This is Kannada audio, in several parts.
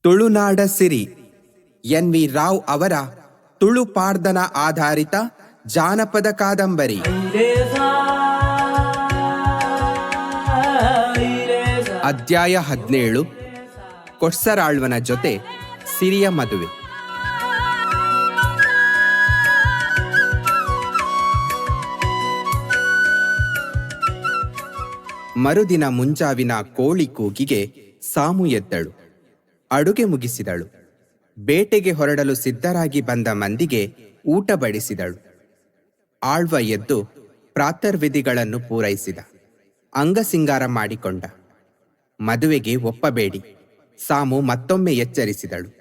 ತುಳುನಾಡ ಸಿರಿ ಎನ್ ವಿ ರಾವ್ ಅವರ ತುಳು ಪಾರ್ದನ ಆಧಾರಿತ ಜಾನಪದ ಕಾದಂಬರಿ. ಅಧ್ಯಾಯ 17. ಕೊಟ್ಸರಾಳ್ವನ ಜೊತೆ ಸಿರಿಯ ಮದುವೆ. ಮರುದಿನ ಮುಂಜಾವಿನ ಕೋಳಿ ಕೂಗಿಗೆ ಸಾಮು ಎದ್ದಳು. ಅಡುಗೆ ಮುಗಿಸಿದಳು. ಬೇಟೆಗೆ ಹೊರಡಲು ಸಿದ್ಧರಾಗಿ ಬಂದ ಮಂದಿಗೆ ಊಟ ಬಡಿಸಿದಳು. ಆಳ್ವ ಎದ್ದು ಪ್ರಾತರ್ವಿಧಿಗಳನ್ನು ಪೂರೈಸಿದ. ಅಂಗಸಿಂಗಾರ ಮಾಡಿಕೊಂಡ. ಮದುವೆಗೆ ಒಪ್ಪಬೇಡಿ, ಸಾಮು ಮತ್ತೊಮ್ಮೆ ಎಚ್ಚರಿಸಿದಳು.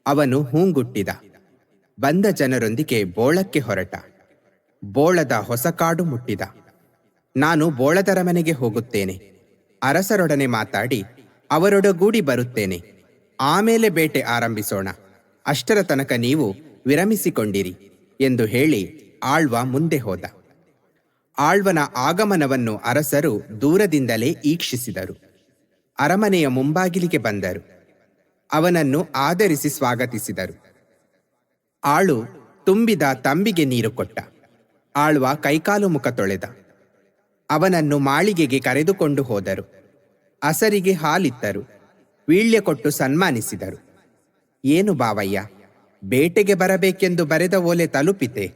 ಅವನು ಹೂಂಗುಟ್ಟಿದ. ಬಂದ ಜನರೊಂದಿಗೆ ಬೋಳಕ್ಕೆ ಹೊರಟ. ಬೋಳದ ಹೊಸಕಾಡು ಮುಟ್ಟಿದ. ನಾನು ಬೋಳದರ ಮನೆಗೆ ಹೋಗುತ್ತೇನೆ, ಅರಸರೊಡನೆ ಮಾತಾಡಿ ಅವರೊಡಗೂಡಿ ಬರುತ್ತೇನೆ, ಆಮೇಲೆ ಬೇಟೆ ಆರಂಭಿಸೋಣ, ಅಷ್ಟರ ತನಕ ನೀವು ವಿರಮಿಸಿಕೊಂಡಿರಿ ಎಂದು ಹೇಳಿ ಆಳ್ವ ಮುಂದೆ ಹೋದ. ಆಳ್ವನ ಆಗಮನವನ್ನು ಅರಸರು ದೂರದಿಂದಲೇ ಈಕ್ಷಿಸಿದರು. ಅರಮನೆಯ ಮುಂಬಾಗಿಲಿಗೆ ಬಂದರು. ಅವನನ್ನು ಆದರಿಸಿ ಸ್ವಾಗತಿಸಿದರು. ಆಳು ತುಂಬಿದ ತಂಬಿಗೆ ನೀರು ಕೊಟ್ಟ. ಆಳ್ವ ಕೈಕಾಲು ಮುಖ ತೊಳೆದ. ಅವನನ್ನು ಮಾಳಿಗೆಗೆ ಕರೆದುಕೊಂಡು ಹೋದರು. ಅಸರಿಗೆ ಹಾಲಿತ್ತರು. ವೀಳ್ಯ ಕೊಟ್ಟು ಸನ್ಮಾನಿಸಿದರು. ಏನು ಬಾವಯ್ಯ, ಬೇಟೆಗೆ ಬರಬೇಕೆಂದು ಬರೆದ ಓಲೆ ತಲುಪಿತೆ?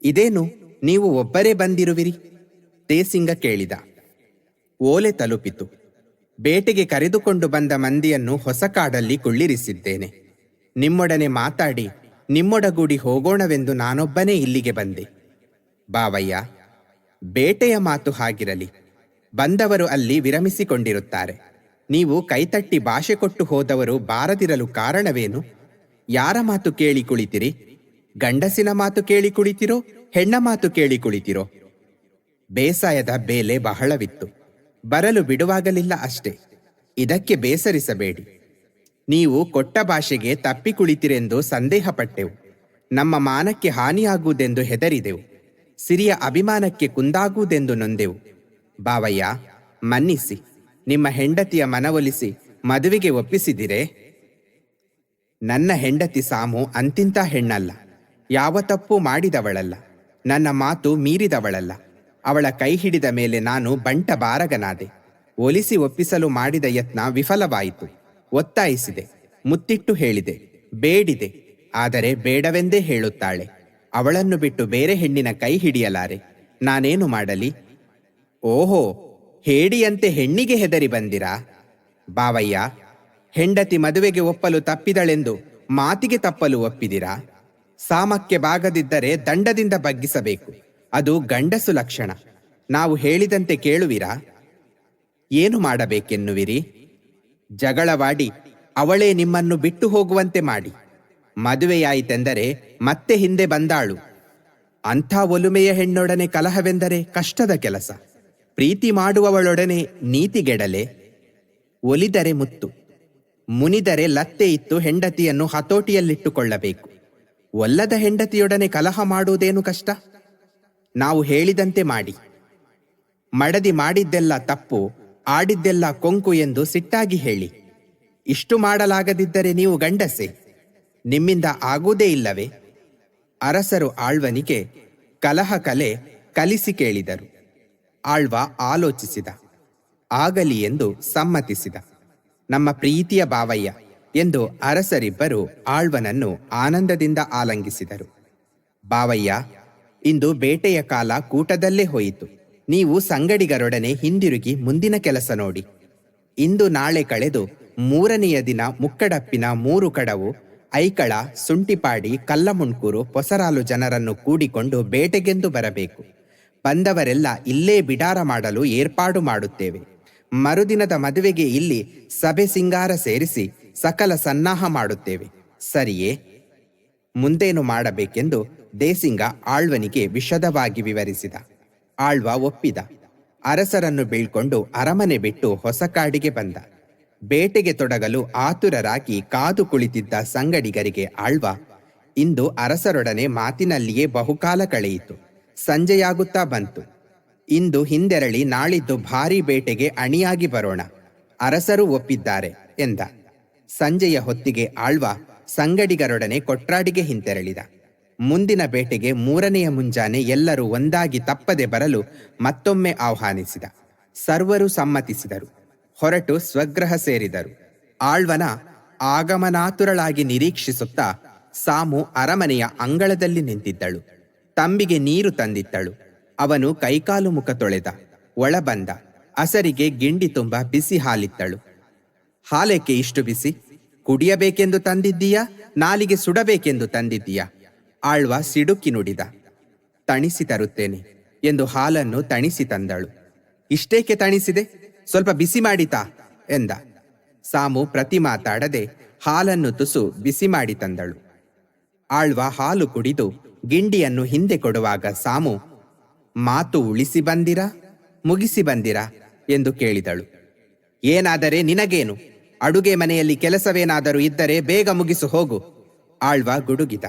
ಇದೇನು, ನೀವು ಒಬ್ಬರೇ ಬಂದಿರುವಿರಿ? ದೇಸಿಂಗ ಕೇಳಿದ. ಓಲೆ ತಲುಪಿತು. ಬೇಟೆಗೆ ಕರೆದುಕೊಂಡು ಬಂದ ಮಂದಿಯನ್ನು ಹೊಸ ಕಾಡಲ್ಲಿ ಕುಳ್ಳಿರಿಸಿದ್ದೇನೆ. ನಿಮ್ಮೊಡನೆ ಮಾತಾಡಿ ನಿಮ್ಮೊಡಗೂಡಿ ಹೋಗೋಣವೆಂದು ನಾನೊಬ್ಬನೇ ಇಲ್ಲಿಗೆ ಬಂದೆ. ಬಾವಯ್ಯ, ಬೇಟೆಯ ಮಾತು ಹಾಗಿರಲಿ, ಬಂದವರು ಅಲ್ಲಿ ವಿರಮಿಸಿಕೊಂಡಿರುತ್ತಾರೆ. ನೀವು ಕೈತಟ್ಟಿ ಭಾಷೆ ಕೊಟ್ಟು ಹೋದವರು ಬಾರದಿರಲು ಕಾರಣವೇನು? ಯಾರ ಮಾತು ಕೇಳಿ ಕುಳಿತಿರಿ? ಗಂಡಸಿನ ಮಾತು ಕೇಳಿ ಕುಳಿತಿರೋ, ಹೆಣ್ಣ ಮಾತು ಕೇಳಿ ಕುಳಿತಿರೋ? ಬೇಸಾಯದ ಬೇಲೆ ಬಹಳವಿತ್ತು, ಬರಲು ಬಿಡುವಾಗಲಿಲ್ಲ ಅಷ್ಟೇ. ಇದಕ್ಕೆ ಬೇಸರಿಸಬೇಡಿ. ನೀವು ಕೊಟ್ಟ ಭಾಷೆಗೆ ತಪ್ಪಿ ಕುಳಿತಿರೆಂದು ಸಂದೇಹಪಟ್ಟೆವು. ನಮ್ಮ ಮಾನಕ್ಕೆ ಹಾನಿಯಾಗುವುದೆಂದು ಹೆದರಿದೆವು. ಸಿರಿಯ ಅಭಿಮಾನಕ್ಕೆ ಕುಂದಾಗುವುದೆಂದು ನೊಂದೆವು. ಬಾವಯ್ಯ, ಮನ್ನಿಸಿ, ನಿಮ್ಮ ಹೆಂಡತಿಯ ಮನವೊಲಿಸಿ ಮದುವೆಗೆ ಒಪ್ಪಿಸಿದಿರೇ? ನನ್ನ ಹೆಂಡತಿ ಸಾಮು ಅಂತಿಂತ ಹೆಣ್ಣಲ್ಲ, ಯಾವ ತಪ್ಪು ಮಾಡಿದವಳಲ್ಲ, ನನ್ನ ಮಾತು ಮೀರಿದವಳಲ್ಲ. ಅವಳ ಕೈ ಹಿಡಿದ ಮೇಲೆ ನಾನು ಬಂಟ ಬಾರಗನಾದೆ. ಒಲಿಸಿ ಒಪ್ಪಿಸಲು ಮಾಡಿದ ಯತ್ನ ವಿಫಲವಾಯಿತು. ಒತ್ತಾಯಿಸಿದೆ, ಮುತ್ತಿಟ್ಟು ಹೇಳಿದೆ, ಬೇಡಿದೆ, ಆದರೆ ಬೇಡವೆಂದೇ ಹೇಳುತ್ತಾಳೆ. ಅವಳನ್ನು ಬಿಟ್ಟು ಬೇರೆ ಹೆಣ್ಣಿನ ಕೈ ಹಿಡಿಯಲಾರೆ. ನಾನೇನು ಮಾಡಲಿ? ಓಹೋ, ಹೇಡಿಯಂತೆ ಹೆಣ್ಣಿಗೆ ಹೆದರಿ ಬಂದಿರಾ? ಬಾವಯ್ಯ, ಹೆಂಡತಿ ಮದುವೆಗೆ ಒಪ್ಪಲು ತಪ್ಪಿದಳೆಂದು ಮಾತಿಗೆ ತಪ್ಪಲು ಒಪ್ಪಿದಿರಾ? ಸಾಮಕ್ಕೆ ಬಾಗದಿದ್ದರೆ ದಂಡದಿಂದ ಬಗ್ಗಿಸಬೇಕು. ಅದು ಗಂಡಸು ಲಕ್ಷಣ. ನಾವು ಹೇಳಿದಂತೆ ಕೇಳುವಿರಾ? ಏನು ಮಾಡಬೇಕೆನ್ನುವಿರಿ? ಜಗಳವಾಡಿ ಅವಳೇ ನಿಮ್ಮನ್ನು ಬಿಟ್ಟು ಹೋಗುವಂತೆ ಮಾಡಿ. ಮದುವೆಯಾಯಿತೆಂದರೆ ಮತ್ತೆ ಹಿಂದೆ ಬಂದಾಳು. ಅಂಥ ಒಲುಮೆಯ ಹೆಣ್ಣೊಡನೆ ಕಲಹವೆಂದರೆ ಕಷ್ಟದ ಕೆಲಸ. ಪ್ರೀತಿ ಮಾಡುವವಳೊಡನೆ ನೀತಿಗೆಡಲೆ. ಒಲಿದರೆ ಮುತ್ತು, ಮುನಿದರೆ ಲತ್ತೆ ಇತ್ತು ಹೆಂಡತಿಯನ್ನು ಹತೋಟಿಯಲ್ಲಿಟ್ಟುಕೊಳ್ಳಬೇಕು. ಒಲ್ಲದ ಹೆಂಡತಿಯೊಡನೆ ಕಲಹ ಮಾಡುವುದೇನು ಕಷ್ಟ? ನಾವು ಹೇಳಿದಂತೆ ಮಾಡಿ. ಮಡದಿ ಮಾಡಿದ್ದೆಲ್ಲ ತಪ್ಪು, ಆಡಿದ್ದೆಲ್ಲ ಕೊಂಕು ಎಂದು ಸಿಟ್ಟಾಗಿ ಹೇಳಿ. ಇಷ್ಟು ಮಾಡಲಾಗದಿದ್ದರೆ ನೀವು ಗಂಡಸೆ, ನಿಮ್ಮಿಂದ ಆಗುವುದೇ ಇಲ್ಲವೇ? ಅರಸರು ಆಳ್ವನಿಗೆ ಕಲಹ ಕಲೆ ಕಲಿಸಿ ಕೇಳಿದರು. ಆಳ್ವ ಆಲೋಚಿಸಿದ. ಆಗಲಿ ಎಂದು ಸಮ್ಮತಿಸಿದ. ನಮ್ಮ ಪ್ರೀತಿಯ ಬಾವಯ್ಯ ಎಂದು ಅರಸರಿಬ್ಬರು ಆಳ್ವನನ್ನು ಆನಂದದಿಂದ ಆಲಂಗಿಸಿದರು. ಬಾವಯ್ಯ, ಇಂದು ಬೇಟೆಯ ಕಾಲ ಕೂಟದಲ್ಲೇ ಹೋಯಿತು. ನೀವು ಸಂಗಡಿಗರೊಡನೆ ಹಿಂದಿರುಗಿ ಮುಂದಿನ ಕೆಲಸ ನೋಡಿ. ಇಂದು ನಾಳೆ ಕಳೆದು 3ನೆಯ ದಿನ ಮುಕ್ಕಡಪ್ಪಿನ 3 ಕಡವು, ಐಕಳ, ಸುಂಟಿಪಾಡಿ, ಕಲ್ಲಮುಣ್ಕೂರು, ಪೊಸರಾಲು ಜನರನ್ನು ಕೂಡಿಕೊಂಡು ಬೇಟೆಗೆಂದು ಬರಬೇಕು. ಬಂದವರೆಲ್ಲ ಇಲ್ಲೇ ಬಿಡಾರ ಮಾಡಲು ಏರ್ಪಾಡು ಮಾಡುತ್ತೇವೆ. ಮರುದಿನದ ಮದುವೆಗೆ ಇಲ್ಲಿ ಸಭೆ ಸಿಂಗಾರ ಸೇರಿಸಿ ಸಕಲ ಸನ್ನಾಹ ಮಾಡುತ್ತೇವೆ. ಸರಿಯೇ? ಮುಂದೇನು ಮಾಡಬೇಕೆಂದು ದೇಸಿಂಗ ಆಳ್ವನಿಗೆ ವಿಶದವಾಗಿ ವಿವರಿಸಿದ. ಆಳ್ವ ಒಪ್ಪಿದ. ಅರಸರನ್ನು ಬೀಳ್ಕೊಂಡು ಅರಮನೆ ಬಿಟ್ಟು ಹೊಸ ಕಾಡಿಗೆ ಬಂದ. ಬೇಟೆಗೆ ತೊಡಗಲು ಆತುರರಾಗಿ ಕಾದು ಕುಳಿತಿದ್ದ ಸಂಗಡಿಗರಿಗೆ ಆಳ್ವ ಇಂದು ಅರಸರೊಡನೆ ಮಾತಿನಲ್ಲಿಯೇ ಬಹುಕಾಲ ಕಳೆಯಿತು. ಸಂಜೆಯಾಗುತ್ತಾ ಬಂತು. ಇಂದು ಹಿಂದೆರಳಿ ನಾಳಿದ್ದು ಭಾರೀ ಬೇಟೆಗೆ ಅಣಿಯಾಗಿ ಬರೋಣ, ಅರಸರು ಒಪ್ಪಿದ್ದಾರೆ ಎಂದ. ಸಂಜೆಯ ಹೊತ್ತಿಗೆ ಆಳ್ವ ಸಂಗಡಿಗರೊಡನೆ ಕೊಟ್ರಾಡಿಗೆ ಹಿಂತೆರಳಿದ. ಮುಂದಿನ ಬೇಟೆಗೆ 3ನೆಯ ಮುಂಜಾನೆ ಎಲ್ಲರೂ ಒಂದಾಗಿ ತಪ್ಪದೆ ಬರಲು ಮತ್ತೊಮ್ಮೆ ಆಹ್ವಾನಿಸಿದ. ಸರ್ವರೂ ಸಮ್ಮತಿಸಿದರು. ಹೊರಟು ಸ್ವಗೃಹ ಸೇರಿದರು. ಆಳ್ವನ ಆಗಮನಾತುರಳಾಗಿ ನಿರೀಕ್ಷಿಸುತ್ತಾ ಸಾಮು ಅರಮನೆಯ ಅಂಗಳದಲ್ಲಿ ನಿಂತಿದ್ದಳು. ತಂಬಿಗೆ ನೀರು ತಂದಿದ್ದಳು. ಅವನು ಕೈಕಾಲು ಮುಖ ತೊಳೆದ. ಒಳಬಂದ. ಅಸರಿಗೆ ಗಿಂಡಿ ತುಂಬ ಬಿಸಿ ಹಾಲಿತ್ತಳು. ಹಾಲೇಕೆ ಇಷ್ಟು ಬಿಸಿ? ಕುಡಿಯಬೇಕೆಂದು ತಂದಿದ್ದೀಯಾ, ನಾಲಿಗೆ ಸುಡಬೇಕೆಂದು ತಂದಿದ್ದೀಯಾ? ಆಳ್ವ ಸಿಡುಕಿ ನುಡಿದ. ತಣಿಸಿ ತರುತ್ತೇನೆ ಎಂದು ಹಾಲನ್ನು ತಣಿಸಿ ತಂದಳು. ಇಷ್ಟೇಕೆ ತಣಿಸಿದೆ? ಸ್ವಲ್ಪ ಬಿಸಿ ಮಾಡಿತಾ ಎಂದ. ಸಾಮು ಪ್ರತಿ ಮಾತಾಡದೆ ಹಾಲನ್ನು ತುಸು ಬಿಸಿ ಮಾಡಿ ತಂದಳು. ಆಳ್ವ ಹಾಲು ಕುಡಿದು ಗಿಂಡಿಯನ್ನು ಹಿಂದೆ ಕೊಡುವಾಗ ಸಾಮು, ಮಾತು ಉಳಿಸಿ ಬಂದಿರಾ ಮುಗಿಸಿ ಬಂದಿರಾ ಎಂದು ಕೇಳಿದಳು. ಏನಾದರೆ ನಿನಗೇನು? ಅಡುಗೆ ಮನೆಯಲ್ಲಿ ಕೆಲಸವೇನಾದರೂ ಇದ್ದರೆ ಬೇಗ ಮುಗಿಸು ಹೋಗು. ಆಳ್ವ ಗುಡುಗಿದ.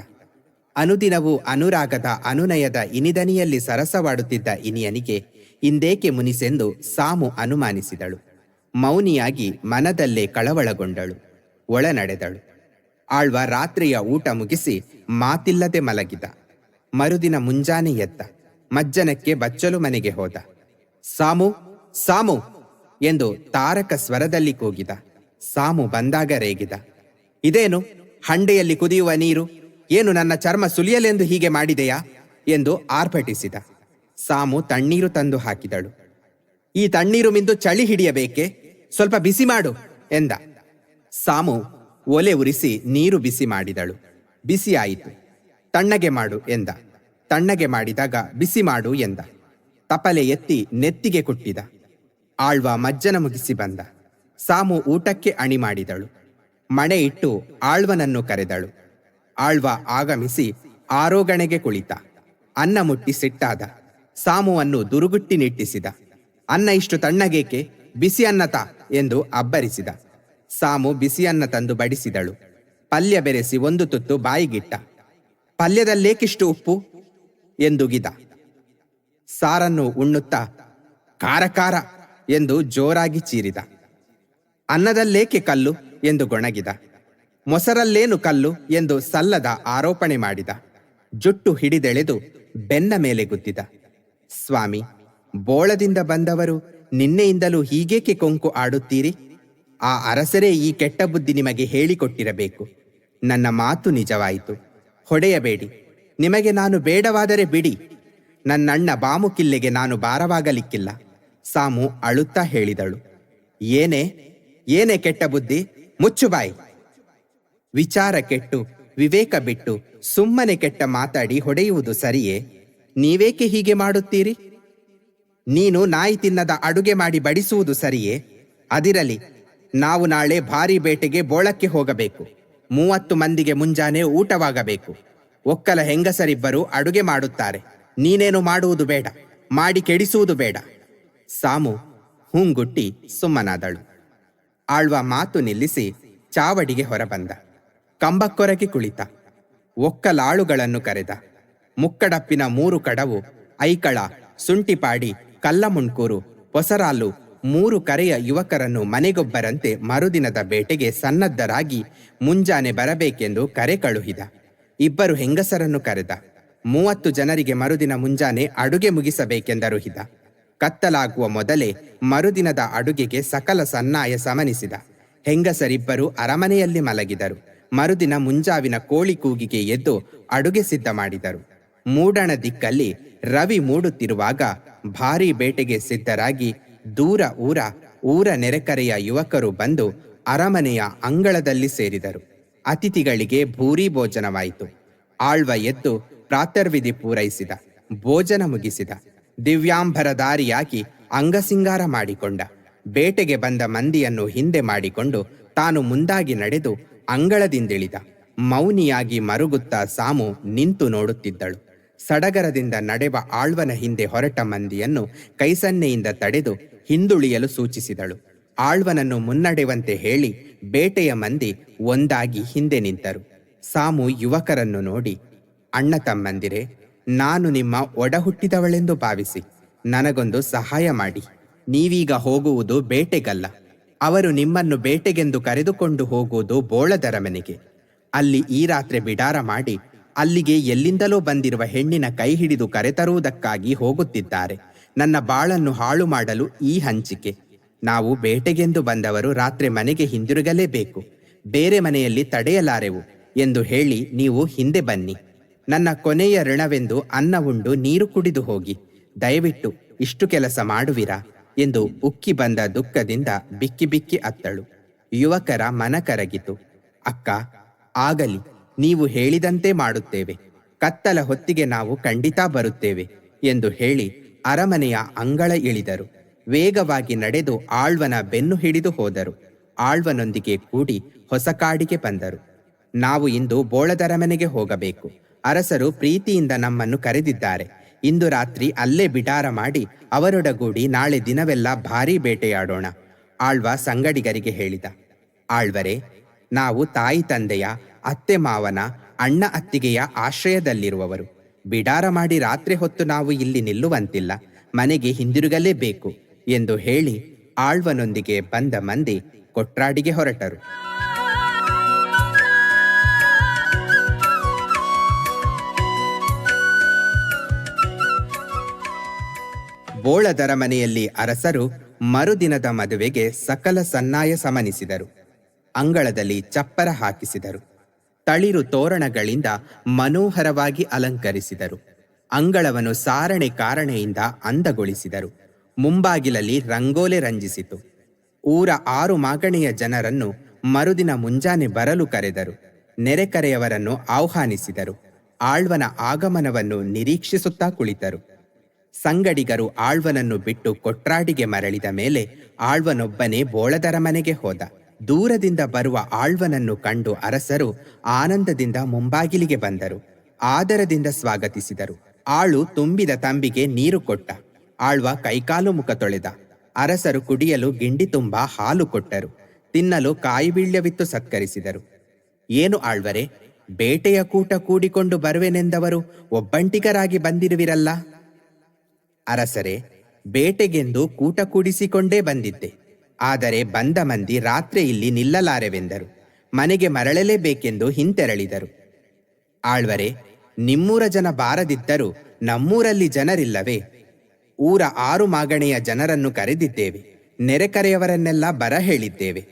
ಅನುದಿನವೂ ಅನುರಾಗದ ಅನುನಯದ ಇನಿದನಿಯಲ್ಲಿ ಸರಸವಾಡುತ್ತಿದ್ದ ಇನಿಯನಿಗೆ ಇಂದೇಕೆ ಮುನಿಸೆಂದು ಸಾಮು ಅನುಮಾನಿಸಿದಳು. ಮೌನಿಯಾಗಿ ಮನದಲ್ಲೇ ಕಳವಳಗೊಂಡಳು. ಒಳ ನಡೆದಳು. ಆಳ್ವ ರಾತ್ರಿಯ ಊಟ ಮುಗಿಸಿ ಮಾತಿಲ್ಲದೆ ಮಲಗಿದ. ಮರುದಿನ ಮುಂಜಾನೆ ಎದ್ದ. ಮಜ್ಜನಕ್ಕೆ ಬಚ್ಚಲು ಮನೆಗೆ ಹೋದ. ಸಾಮು, ಸಾಮು ಎಂದು ತಾರಕ ಸ್ವರದಲ್ಲಿ ಕೂಗಿದ. ಸಾಮು ಬಂದಾಗ ರೇಗಿದ. ಇದೇನು? ಹಂಡೆಯಲ್ಲಿ ಕುದಿಯುವ ನೀರು ಏನು ನನ್ನ ಚರ್ಮ ಸುಲಿಯಲೆಂದು ಹೀಗೆ ಮಾಡಿದೆಯಾ ಎಂದು ಆರ್ಭಟಿಸಿದ. ಸಾಮು ತಣ್ಣೀರು ತಂದು ಹಾಕಿದಳು. ಈ ತಣ್ಣೀರು ಮಿಂದು ಚಳಿ ಹಿಡಿಯಬೇಕೆ? ಸ್ವಲ್ಪ ಬಿಸಿ ಮಾಡು ಎಂದ. ಸಾಮು ಒಲೆ ಉರಿಸಿ ನೀರು ಬಿಸಿ ಮಾಡಿದಳು. ಬಿಸಿಯಾಯಿತು. ತಣ್ಣಗೆ ಮಾಡು ಎಂದ. ತಣ್ಣಗೆ ಮಾಡಿದಾಗ ಬಿಸಿ ಮಾಡು ಎಂದ. ತಪಲೆ ಎತ್ತಿ ನೆತ್ತಿಗೆ ಕುಟ್ಟಿದ. ಆಳ್ವ ಮಜ್ಜನ ಮುಗಿಸಿ ಬಂದ. ಸಾಮು ಊಟಕ್ಕೆ ಅಣಿ ಮಾಡಿದಳು. ಮಣೆ ಇಟ್ಟು ಆಳ್ವನನ್ನು ಕರೆದಳು. ಆಳ್ವ ಆಗಮಿಸಿ ಆರೋಗಣೆಗೆ ಕುಳಿತ. ಅನ್ನ ಮುಟ್ಟಿ ಸಿಟ್ಟಾದ. ಸಾಮುವನ್ನು ದುರುಗುಟ್ಟಿ ನಿಟ್ಟಿಸಿದ. ಅನ್ನ ಇಷ್ಟು ತಣ್ಣಗೇಕೆ? ಬಿಸಿ ಅನ್ನತ ಎಂದು ಅಬ್ಬರಿಸಿದ. ಸಾಮು ಬಿಸಿಯನ್ನ ತಂದು ಬಡಿಸಿದಳು. ಪಲ್ಯ ಬೆರೆಸಿ ಒಂದು ತುತ್ತು ಬಾಯಿಗಿಟ್ಟ. ಪಲ್ಯದಲ್ಲೇಕಿಷ್ಟು ಉಪ್ಪು ಎಂದುಗಿದ. ಸಾರನ್ನು ಉಣ್ಣುತ್ತಾ ಕಾರ ಕಾರ ಎಂದು ಜೋರಾಗಿ ಚೀರಿದ. ಅನ್ನದಲ್ಲೇಕೆ ಕಲ್ಲು ಎಂದು ಗೊಣಗಿದ. ಮೊಸರಲ್ಲೇನು ಕಲ್ಲು ಎಂದು ಸಲ್ಲದ ಆರೋಪಣೆ ಮಾಡಿದ. ಜುಟ್ಟು ಹಿಡಿದೆಳೆದು ಬೆನ್ನ ಮೇಲೆ ಗುದ್ದಿದ. ಸ್ವಾಮಿ, ಬೋಳದಿಂದ ಬಂದವರು ನಿನ್ನೆಯಿಂದಲೂ ಹೀಗೇಕೆ ಕೊಂಕು ಆಡುತ್ತೀರಿ? ಆ ಅರಸರೇ ಈ ಕೆಟ್ಟ ಬುದ್ಧಿ ನಿಮಗೆ ಹೇಳಿಕೊಟ್ಟಿರಬೇಕು. ನನ್ನ ಮಾತು ನಿಜವಾಯಿತು. ಹೊಡೆಯಬೇಡಿ. ನಿಮಗೆ ನಾನು ಬೇಡವಾದರೆ ಬಿಡಿ. ನನ್ನಣ್ಣ ಬಾಮುಕಿಲ್ಲೆಗೆ ನಾನು ಭಾರವಾಗಲಿಕ್ಕಿಲ್ಲ. ಸಾಮು ಅಳುತ್ತಾ ಹೇಳಿದಳು. ಏನೇ ಏನೇ ಕೆಟ್ಟ ಬುದ್ಧಿ? ಮುಚ್ಚುಬಾಯಿ. ವಿಚಾರ ಕೆಟ್ಟು ವಿವೇಕ ಬಿಟ್ಟು ಸುಮ್ಮನೆ ಕೆಟ್ಟ ಮಾತಾಡಿ ಹೊಡೆಯುವುದು ಸರಿಯೇ? ನೀವೇಕೆ ಹೀಗೆ ಮಾಡುತ್ತೀರಿ? ನೀನು ನಾಯಿ ತಿನ್ನದ ಅಡುಗೆ ಮಾಡಿ ಬಡಿಸುವುದು ಸರಿಯೇ? ಅದಿರಲಿ, ನಾವು ನಾಳೆ ಭಾರೀ ಬೇಟೆಗೆ ಬೋಳಕ್ಕೆ ಹೋಗಬೇಕು. 30 ಮಂದಿಗೆ ಮುಂಜಾನೆ ಊಟವಾಗಬೇಕು. ಒಕ್ಕಲ ಹೆಂಗಸರಿಬ್ಬರು ಅಡುಗೆ ಮಾಡುತ್ತಾರೆ. ನೀನೇನು ಮಾಡುವುದು ಬೇಡ, ಮಾಡಿ ಕೆಡಿಸುವುದು ಬೇಡ. ಸಾಮು ಹೂಂಗುಟ್ಟಿ ಸುಮ್ಮನಾದಳು. ಆಳ್ವ ಮಾತು ನಿಲ್ಲಿಸಿ ಚಾವಡಿಗೆ ಹೊರಬಂದ. ಕಂಬಕ್ಕೊರಗೆ ಕುಳಿತ. ಒಕ್ಕಲಾಳುಗಳನ್ನು ಕರೆದ. ಮುಕ್ಕಡಪ್ಪಿನ 3 ಕಡವು, ಐಕಳ, ಸುಂಟಿಪಾಡಿ, ಕಲ್ಲಮುಣ್ಕೂರು, ಹೊಸರಾಲು 3 ಕರೆಯ ಯುವಕರನ್ನು ಮನೆಗೊಬ್ಬರಂತೆ ಮರುದಿನದ ಬೇಟೆಗೆ ಸನ್ನದ್ಧರಾಗಿ ಮುಂಜಾನೆ ಬರಬೇಕೆಂದು ಕರೆ ಕಳುಹಿದ. 2 ಹೆಂಗಸರನ್ನು ಕರೆದ. 30 ಜನರಿಗೆ ಮರುದಿನ ಮುಂಜಾನೆ ಅಡುಗೆ ಮುಗಿಸಬೇಕೆಂದರುಹಿದ. ಕತ್ತಲಾಗುವ ಮೊದಲೇ ಮರುದಿನದ ಅಡುಗೆಗೆ ಸಕಲ ಸನ್ನಾಯ ಸಮನಿಸಿದ. ಹೆಂಗಸರಿಬ್ಬರು ಅರಮನೆಯಲ್ಲಿ ಮಲಗಿದರು. ಮರುದಿನ ಮುಂಜಾವಿನ ಕೋಳಿ ಕೂಗಿಗೆ ಎದ್ದು ಅಡುಗೆ ಸಿದ್ಧ ಮಾಡಿದರು. ಮೂಡಣ ದಿಕ್ಕಲ್ಲಿ ರವಿ ಮೂಡುತ್ತಿರುವಾಗ ಭಾರೀ ಬೇಟೆಗೆ ಸಿದ್ಧರಾಗಿ ದೂರ ಊರ ನೆರೆಕರೆಯ ಯುವಕರು ಬಂದು ಅರಮನೆಯ ಅಂಗಳದಲ್ಲಿ ಸೇರಿದರು. ಅತಿಥಿಗಳಿಗೆ ಭೂರಿ ಭೋಜನವಾಯಿತು. ಆಳ್ವ ಎದ್ದು ಪ್ರಾತರ್ವಿಧಿ ಪೂರೈಸಿದ. ಭೋಜನ ಮುಗಿಸಿದ. ದಿವ್ಯಾಂಬರಧಾರಿಯಾಗಿ ಅಂಗಸಿಂಗಾರ ಮಾಡಿಕೊಂಡ. ಬೇಟೆಗೆ ಬಂದ ಮಂದಿಯನ್ನು ಹಿಂದೆ ಮಾಡಿಕೊಂಡು ತಾನು ಮುಂದಾಗಿ ನಡೆದು ಅಂಗಳದಿಂದಿಳಿದ. ಮೌನಿಯಾಗಿ ಮರುಗುತ್ತಾ ಸಾಮು ನಿಂತು ನೋಡುತ್ತಿದ್ದಳು. ಸಡಗರದಿಂದ ನಡೆವ ಆಳ್ವನ ಹಿಂದೆ ಹೊರಟ ಮಂದಿಯನ್ನು ಕೈಸನ್ನೆಯಿಂದ ತಡೆದು ಹಿಂದುಳಿಯಲು ಸೂಚಿಸಿದಳು. ಆಳ್ವನನ್ನು ಮುನ್ನಡೆಯುವಂತೆ ಹೇಳಿ ಬೇಟೆಯ ಮಂದಿ ಒಂದಾಗಿ ಹಿಂದೆ ನಿಂತರು. ಸಾಮು ಯುವಕರನ್ನು ನೋಡಿ, ಅಣ್ಣ ತಮ್ಮಂದಿರೇ, ನಾನು ನಿಮ್ಮ ಒಡಹುಟ್ಟಿದವಳೆಂದು ಭಾವಿಸಿ ನನಗೊಂದು ಸಹಾಯ ಮಾಡಿ. ನೀವೀಗ ಹೋಗುವುದು ಬೇಟೆಗಲ್ಲ, ಅವರು ನಿಮ್ಮನ್ನು ಬೇಟೆಗೆಂದು ಕರೆದುಕೊಂಡು ಹೋಗುವುದು ಬೋಳದರಮನೆಗೆ. ಅಲ್ಲಿ ಈ ರಾತ್ರಿ ಬಿಡಾರ ಮಾಡಿ ಅಲ್ಲಿಗೆ ಎಲ್ಲಿಂದಲೋ ಬಂದಿರುವ ಹೆಣ್ಣಿನ ಕೈ ಹಿಡಿದು ಕರೆತರುವುದಕ್ಕಾಗಿ ಹೋಗುತ್ತಿದ್ದಾರೆ. ನನ್ನ ಬಾಳನ್ನು ಹಾಳು ಮಾಡಲು ಈ ಹಂಚಿಕೆ. ನಾವು ಬೇಟೆಗೆಂದು ಬಂದವರು ರಾತ್ರಿ ಮನೆಗೆ ಹಿಂದಿರುಗಲೇಬೇಕು. ಬೇರೆ ಮನೆಯಲ್ಲಿ ತಡೆಯಲಾರೆವು ಎಂದು ಹೇಳಿ ನೀವು ಹಿಂದೆ ಬನ್ನಿ. ನನ್ನ ಕೊನೆಯ ಋಣವೆಂದು ಅನ್ನ ಉಂಡು ನೀರು ಕುಡಿದು ಹೋಗಿ. ದಯವಿಟ್ಟು ಇಷ್ಟು ಕೆಲಸ ಮಾಡುವಿರಾ ಎಂದು ಉಕ್ಕಿ ಬಂದ ದುಃಖದಿಂದ ಬಿಕ್ಕಿ ಬಿಕ್ಕಿ ಅತ್ತಳು. ಯುವಕರ ಮನ ಕರಗಿತು. ಅಕ್ಕ, ಆಗಲಿ, ನೀವು ಹೇಳಿದಂತೆ ಮಾಡುತ್ತೇವೆ. ಕತ್ತಲ ಹೊತ್ತಿಗೆ ನಾವು ಖಂಡಿತ ಬರುತ್ತೇವೆ ಎಂದು ಹೇಳಿ ಅರಮನೆಯ ಅಂಗಳ ಇಳಿದರು. ವೇಗವಾಗಿ ನಡೆದು ಆಳ್ವನ ಬೆನ್ನು ಹಿಡಿದು ಹೋದರು. ಆಳ್ವನೊಂದಿಗೆ ಕೂಡಿ ಹೊಸ ಕಾಡಿಗೆ ಬಂದರು. ನಾವು ಇಂದು ಬೋಳದರಮನೆಗೆ ಹೋಗಬೇಕು. ಅರಸರು ಪ್ರೀತಿಯಿಂದ ನಮ್ಮನ್ನು ಕರೆದಿದ್ದಾರೆ. ಇಂದು ರಾತ್ರಿ ಅಲ್ಲೇ ಬಿಡಾರ ಮಾಡಿ ಅವರೊಡಗೂಡಿ ನಾಳೆ ದಿನವೆಲ್ಲ ಭಾರೀ ಬೇಟೆಯಾಡೋಣ, ಆಳ್ವ ಸಂಗಡಿಗರಿಗೆ ಹೇಳಿದ. ಆಳ್ವರೇ, ನಾವು ತಾಯಿ ತಂದೆಯ, ಅತ್ತೆ ಮಾವನ, ಅಣ್ಣ ಅತ್ತಿಗೆಯ ಆಶ್ರಯದಲ್ಲಿರುವವರು. ಬಿಡಾರ ಮಾಡಿ ರಾತ್ರಿ ಹೊತ್ತು ನಾವು ಇಲ್ಲಿ ನಿಲ್ಲುವಂತಿಲ್ಲ, ಮನೆಗೆ ಹಿಂದಿರುಗಲೇಬೇಕು ಎಂದು ಹೇಳಿ ಆಳ್ವನೊಂದಿಗೆ ಬಂದ ಮಂದಿ ಕೊಟ್ರಾಡಿಗೆ ಹೊರಟರು. ಬೋಳದರಮನೆಯಲ್ಲಿ ಅರಸರು ಮರುದಿನದ ಮದುವೆಗೆ ಸಕಲ ಸನ್ನಾಯ ಸಮನಿಸಿದರು. ಅಂಗಳದಲ್ಲಿ ಚಪ್ಪರ ಹಾಕಿಸಿದರು. ತಳಿರು ತೋರಣಗಳಿಂದ ಮನೋಹರವಾಗಿ ಅಲಂಕರಿಸಿದರು. ಅಂಗಳವನ್ನು ಸಾರಣೆ ಕಾರಣೆಯಿಂದ ಅಂದಗೊಳಿಸಿದರು. ಮುಂಬಾಗಿಲಲ್ಲಿ ರಂಗೋಲೆ ರಂಜಿಸಿತು. ಊರ 6 ಮಾಗಣೆಯ ಜನರನ್ನು ಮರುದಿನ ಮುಂಜಾನೆ ಬರಲು ಕರೆದರು. ನೆರೆಕರೆಯವರನ್ನು ಆಹ್ವಾನಿಸಿದರು. ಆಳ್ವನ ಆಗಮನವನ್ನು ನಿರೀಕ್ಷಿಸುತ್ತಾ ಕುಳಿತರು. ಸಂಗಡಿಗರು ಆಳ್ವನನ್ನು ಬಿಟ್ಟು ಕೊಟ್ರಾಡಿಗೆ ಮರಳಿದ ಮೇಲೆ ಆಳ್ವನೊಬ್ಬನೇ ಬೋಳದರಮನೆಗೆ ಹೋದ. ದೂರದಿಂದ ಬರುವ ಆಳ್ವನನ್ನು ಕಂಡು ಅರಸರು ಆನಂದದಿಂದ ಮುಂಬಾಗಿಲಿಗೆ ಬಂದರು. ಆದರದಿಂದ ಸ್ವಾಗತಿಸಿದರು. ಆಳು ತುಂಬಿದ ತಂಬಿಗೆ ನೀರು ಕೊಟ್ಟ. ಆಳ್ವ ಕೈಕಾಲು ಮುಖ ತೊಳೆದ. ಅರಸರು ಕುಡಿಯಲು ಗಿಂಡಿ ತುಂಬ ಹಾಲು ಕೊಟ್ಟರು. ತಿನ್ನಲು ಕಾಯಿಬೀಳ್ಯವಿತ್ತು ಸತ್ಕರಿಸಿದರು. ಏನು ಆಳ್ವರೇ, ಬೇಟೆಯ ಕೂಟ ಕೂಡಿಕೊಂಡು ಬರುವೆನೆಂದವರು ಒಬ್ಬಂಟಿಗರಾಗಿ ಬಂದಿರುವಿರಲ್ಲ? ಅರಸರೇ, ಬೇಟೆಗೆಂದು ಕೂಟ ಕೂಡಿಸಿಕೊಂಡೇ ಬಂದಿದ್ದೆ. ಆದರೆ ಬಂದ ಮಂದಿ ರಾತ್ರಿ ಇಲ್ಲಿ ನಿಲ್ಲಲಾರೆವೆಂದರು. ಮನೆಗೆ ಮರಳಲೇಬೇಕೆಂದು ಹಿಂತೆರಳಿದರು. ಆಳ್ವರೇ, ನಿಮ್ಮೂರ ಜನ ಬಾರದಿದ್ದರೂ ನಮ್ಮೂರಲ್ಲಿ ಜನರಿಲ್ಲವೇ? ಊರ 6 ಮಾಗಣೆಯ ಜನರನ್ನು ಕರೆದಿದ್ದೇವೆ. ನೆರೆಕರೆಯವರನ್ನೆಲ್ಲ ಬರ ಹೇಳಿದ್ದೇವೆ.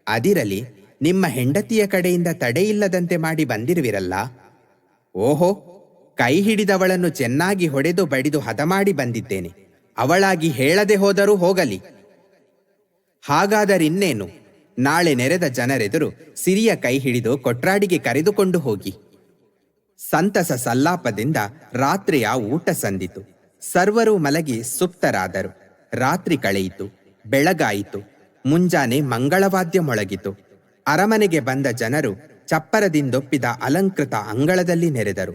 ಅದಿರಲಿ, ನಿಮ್ಮ ಹೆಂಡತಿಯ ಕಡೆಯಿಂದ ತಡೆಯಿಲ್ಲದಂತೆ ಮಾಡಿ ಬಂದಿರುವಿರಲ್ಲ? ಓಹೋ, ಕೈ ಹಿಡಿದವಳನ್ನು ಚೆನ್ನಾಗಿ ಹೊಡೆದು ಬಡಿದು ಹದಮಾಡಿ ಬಂದಿದ್ದೇನೆ. ಅವಳಾಗಿ ಹೇಳದೆ ಹೋದರೂ ಹೋಗಲಿ. ಹಾಗಾದರಿನ್ನೇನು, ನಾಳೆ ನೆರೆದ ಜನರೆದುರು ಸಿರಿಯ ಕೈ ಹಿಡಿದು ಕೊಟ್ರಾಡಿಗೆ ಕರೆದುಕೊಂಡು ಹೋಗಿ. ಸಂತಸ ಸಲ್ಲಾಪದಿಂದ ರಾತ್ರಿಯ ಊಟ ಸಂದಿತು. ಸರ್ವರೂ ಮಲಗಿ ಸುಪ್ತರಾದರು. ರಾತ್ರಿ ಕಳೆಯಿತು. ಬೆಳಗಾಯಿತು. ಮುಂಜಾನೆ ಮಂಗಳವಾದ್ಯ ಮೊಳಗಿತು. ಅರಮನೆಗೆ ಬಂದ ಜನರು ಚಪ್ಪರದಿಂದೊಪ್ಪಿದ ಅಲಂಕೃತ ಅಂಗಳದಲ್ಲಿ ನೆರೆದರು.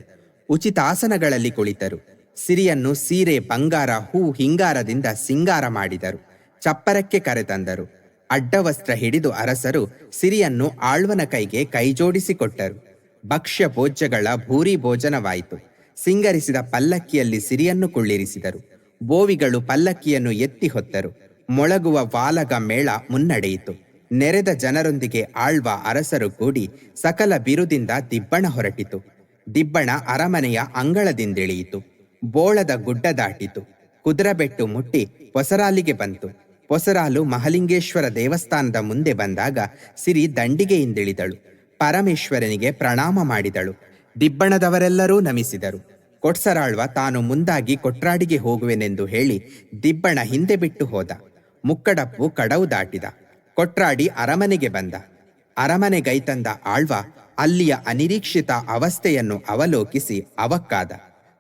ಉಚಿತಾಸನಗಳಲ್ಲಿ ಕುಳಿತರು. ಸಿರಿಯನ್ನು ಸೀರೆ, ಬಂಗಾರ, ಹೂ, ಹಿಂಗಾರದಿಂದ ಸಿಂಗಾರ ಮಾಡಿದರು. ಚಪ್ಪರಕ್ಕೆ ಕರೆತಂದರು. ಅಡ್ಡವಸ್ತ್ರ ಹಿಡಿದು ಅರಸರು ಸಿರಿಯನ್ನು ಆಳ್ವನ ಕೈಗೆ ಕೈಜೋಡಿಸಿಕೊಟ್ಟರು. ಭಕ್ಷ್ಯ ಭೋಜ್ಯಗಳ ಭೂರಿ ಭೋಜನವಾಯಿತು. ಸಿಂಗರಿಸಿದ ಪಲ್ಲಕ್ಕಿಯಲ್ಲಿ ಸಿರಿಯನ್ನು ಕುಳ್ಳಿರಿಸಿದರು. ಬೋವಿಗಳು ಪಲ್ಲಕ್ಕಿಯನ್ನು ಎತ್ತಿ ಹೊತ್ತರು. ಮೊಳಗುವ ವಾಲಗ ಮೇಳ ಮುನ್ನಡೆಯಿತು. ನೆರೆದ ಜನರೊಂದಿಗೆ ಆಳ್ವ ಅರಸರು ಕೂಡಿ ಸಕಲ ಬಿರುದಿಂದ ದಿಬ್ಬಣ ಹೊರಟಿತು. ದಿಬ್ಬಣ ಅರಮನೆಯ ಅಂಗಳದಿಂದಿಳಿಯಿತು. ಬೋಳದ ಗುಡ್ಡ ದಾಟಿತು. ಕುದುರಬೆಟ್ಟು ಮುಟ್ಟಿ ಪೊಸರಾಲಿಗೆ ಬಂತು. ಪೊಸರಾಲು ಮಹಲಿಂಗೇಶ್ವರ ದೇವಸ್ಥಾನದ ಮುಂದೆ ಬಂದಾಗ ಸಿರಿ ದಂಡಿಗೆಯಿಂದಿಳಿದಳು. ಪರಮೇಶ್ವರನಿಗೆ ಪ್ರಣಾಮ ಮಾಡಿದಳು. ದಿಬ್ಬಣದವರೆಲ್ಲರೂ ನಮಿಸಿದರು. ಕೊಟ್ಸರಾಳ್ವ ತಾನು ಮುಂದಾಗಿ ಕೊಟ್ರಾಡಿಗೆ ಹೋಗುವೆನೆಂದು ಹೇಳಿ ದಿಬ್ಬಣ ಹಿಂದೆ ಬಿಟ್ಟು ಹೋದ. ಮುಕ್ಕಡಪ್ಪು ಕಡವು ದಾಟಿದ. ಕೊಟ್ರಾಡಿ ಅರಮನೆಗೆ ಬಂದ. ಅರಮನೆಗೈತಂದ ಆಳ್ವ ಅಲ್ಲಿಯ ಅನಿರೀಕ್ಷಿತ ಅವಸ್ಥೆಯನ್ನು ಅವಲೋಕಿಸಿ ಅವಕ್ಕಾದ.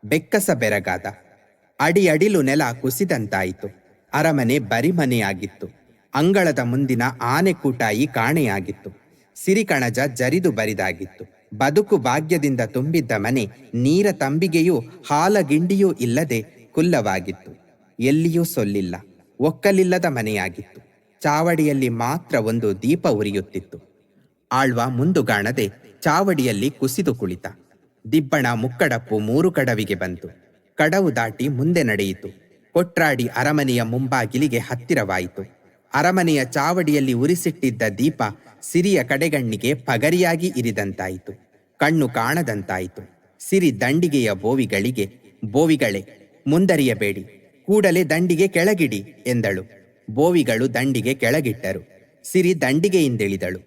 ಬೆಕ್ಕಸ ಬೆರಗಾದ. ಅಡಿಯಡಿಲು ನೆಲ ಕುಸಿದಂತಾಯಿತು. ಅರಮನೆ ಬರಿಮನೆಯಾಗಿತ್ತು. ಅಂಗಳದ ಮುಂದಿನ ಆನೆ ಕೂಟಾಯಿ ಕಾಣೆಯಾಗಿತ್ತು. ಸಿರಿಕಣಜ ಜರಿದು ಬರಿದಾಗಿತ್ತು. ಬದುಕು ಭಾಗ್ಯದಿಂದ ತುಂಬಿದ್ದ ಮನೆ ನೀರ ತಂಬಿಗೆಯೂ ಹಾಲಗಿಂಡಿಯೂ ಇಲ್ಲದೆ ಕುಲ್ಲವಾಗಿತ್ತು. ಎಲ್ಲಿಯೂ ಸೊಲ್ಲಿಲ್ಲ, ಒಕ್ಕಲಿಲ್ಲದ ಮನೆಯಾಗಿತ್ತು. ಚಾವಡಿಯಲ್ಲಿ ಮಾತ್ರ ಒಂದು ದೀಪ ಉರಿಯುತ್ತಿತ್ತು. ಆಳ್ವ ಮುಂದುಗಾಣದೆ ಚಾವಡಿಯಲ್ಲಿ ಕುಸಿದು ಕುಳಿತ. ದಿಬ್ಬಣ ಮುಕ್ಕಡಪ್ಪು 3 ಕಡವಿಗೆ ಬಂತು. ಕಡವು ದಾಟಿ ಮುಂದೆ ನಡೆಯಿತು. ಕೊಟ್ರಾಡಿ ಅರಮನೆಯ ಮುಂಬಾಗಿಲಿಗೆ ಹತ್ತಿರವಾಯಿತು. ಅರಮನೆಯ ಚಾವಡಿಯಲ್ಲಿ ಉರಿಸಿಟ್ಟಿದ್ದ ದೀಪ ಸಿರಿಯ ಕಡೆಗಣ್ಣಿಗೆ ಪಗರಿಯಾಗಿ ಇರಿದಂತಾಯಿತು. ಕಣ್ಣು ಕಾಣದಂತಾಯಿತು. ಸಿರಿ ದಂಡಿಗೆಯ ಬೋವಿಗಳೇ, ಮುಂದರಿಯಬೇಡಿ, ಕೂಡಲೇ ದಂಡಿಗೆ ಕೆಳಗಿಡಿ ಎಂದಳು. ಬೋವಿಗಳು ದಂಡಿಗೆ ಕೆಳಗಿಟ್ಟರು. ಸಿರಿ ದಂಡಿಗೆಯಿಂದಿಳಿದಳು.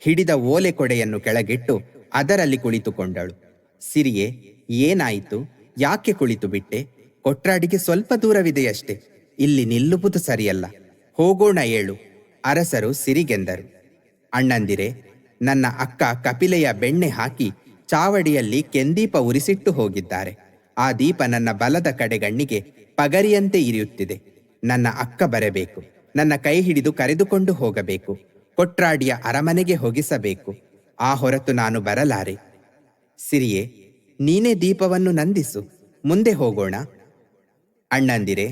ಹಿಡಿದ ಓಲೆ ಕೊಡೆಯನ್ನು ಕೆಳಗಿಟ್ಟು ಅದರಲ್ಲಿ ಕುಳಿತುಕೊಂಡಳು. ಸಿರಿಯೇ, ಏನಾಯಿತು? ಯಾಕೆ ಕುಳಿತು ಬಿಟ್ಟೆ? ಕೊಟ್ರಾಡಿಗೆ ಸ್ವಲ್ಪ ದೂರವಿದೆಯಷ್ಟೇ, ಇಲ್ಲಿ ನಿಲ್ಲುವುದು ಸರಿಯಲ್ಲ. ಹೋಗೋಣ ಏಳು, ಅರಸರು ಸಿರಿಗೆಂದರು. ಅಣ್ಣಂದಿರೆ, ನನ್ನ ಅಕ್ಕ ಕಪಿಲೆಯ ಬೆಣ್ಣೆ ಹಾಕಿ ಚಾವಡಿಯಲ್ಲಿ ಕೆಂದೀಪ ಉರಿಸಿಟ್ಟು ಹೋಗಿದ್ದಾರೆ. ಆ ದೀಪ ನನ್ನ ಬಲದ ಕಡೆಗಣ್ಣಿಗೆ ಪಗರಿಯಂತೆ ಇರಿಯುತ್ತಿದೆ. ನನ್ನ ಅಕ್ಕ ಬರಬೇಕು, ನನ್ನ ಕೈ ಹಿಡಿದು ಕರೆದುಕೊಂಡು ಹೋಗಬೇಕು, ಕೊಟ್ರಾಡಿಯ ಅರಮನೆಗೆ ಹೋಗಿಸಬೇಕು. ಆ ಹೊರತು ನಾನು ಬರಲಾರೆ. ಸಿರಿಯೇ, ನೀನೇ ದೀಪವನ್ನು ನಂದಿಸು, ಮುಂದೆ ಹೋಗೋಣ. ಅಣ್ಣಂದಿರೆ,